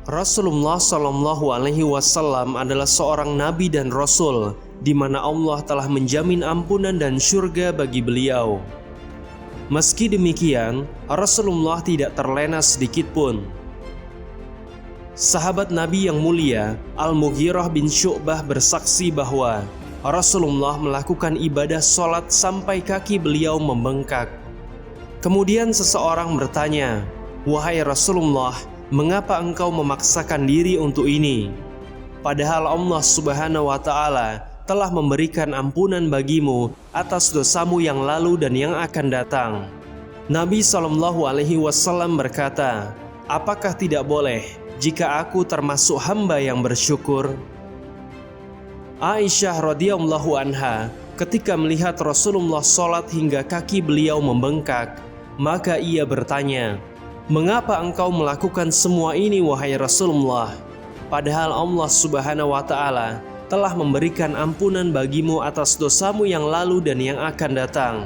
Rasulullah Shallallahu Alaihi Wasallam adalah seorang nabi dan rasul, di mana Allah telah menjamin ampunan dan surga bagi beliau. Meski demikian, Rasulullah tidak terlena sedikit pun. Sahabat Nabi yang mulia, Al-Mughirah bin Syu'bah bersaksi bahwa Rasulullah melakukan ibadah sholat sampai kaki beliau membengkak. Kemudian seseorang bertanya, "Wahai Rasulullah, mengapa engkau memaksakan diri untuk ini? Padahal Allah Subhanahu wa Ta'ala telah memberikan ampunan bagimu atas dosamu yang lalu dan yang akan datang." Nabi Shallallahu Alaihi Wasallam berkata, "Apakah tidak boleh jika aku termasuk hamba yang bersyukur?" Aisyah radhiyallahu anha ketika melihat Rasulullah sholat hingga kaki beliau membengkak, maka ia bertanya, "Mengapa engkau melakukan semua ini wahai Rasulullah? Padahal Allah Subhanahu wa Ta'ala telah memberikan ampunan bagimu atas dosamu yang lalu dan yang akan datang."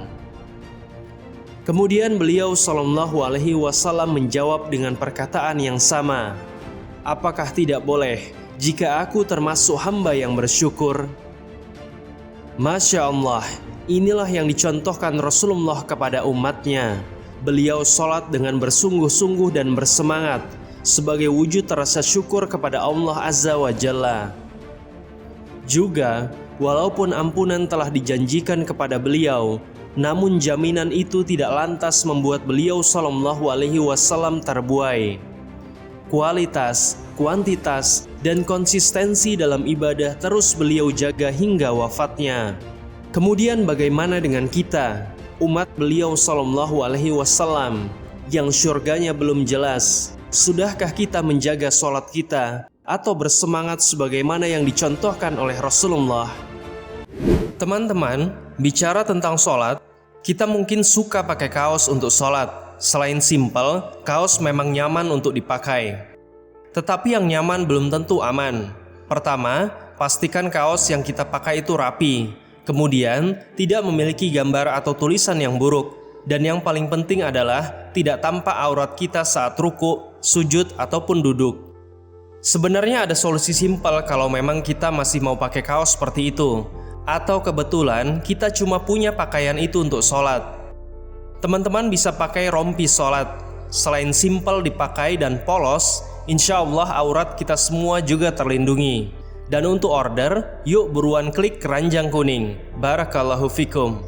Kemudian beliau Shallallahu Alaihi Wasallam menjawab dengan perkataan yang sama, "Apakah tidak boleh jika aku termasuk hamba yang bersyukur?" Masya Allah, inilah yang dicontohkan Rasulullah kepada umatnya. Beliau sholat dengan bersungguh-sungguh dan bersemangat sebagai wujud rasa syukur kepada Allah Azza wa Jalla. Juga, walaupun ampunan telah dijanjikan kepada beliau, namun jaminan itu tidak lantas membuat beliau Shallallahu Alaihi Wasallam terbuai. Kualitas, kuantitas, dan konsistensi dalam ibadah terus beliau jaga hingga wafatnya. Kemudian bagaimana dengan kita, umat beliau Shallallahu Alaihi Wasallam, yang syurganya belum jelas? Sudahkah kita menjaga sholat kita atau bersemangat sebagaimana yang dicontohkan oleh Rasulullah? Teman-teman, bicara tentang sholat, kita mungkin suka pakai kaos untuk sholat. Selain simpel, kaos memang nyaman untuk dipakai. Tetapi yang nyaman belum tentu aman. Pertama, pastikan kaos yang kita pakai itu rapi. Kemudian, tidak memiliki gambar atau tulisan yang buruk. Dan yang paling penting adalah tidak tampak aurat kita saat ruku, sujud, ataupun duduk. Sebenarnya ada solusi simpel kalau memang kita masih mau pakai kaos seperti itu. Atau kebetulan kita cuma punya pakaian itu untuk sholat. Teman-teman bisa pakai rompi sholat. Selain simpel dipakai dan polos, insya Allah aurat kita semua juga terlindungi. Dan untuk order, yuk buruan klik keranjang kuning. Barakallahu fikum.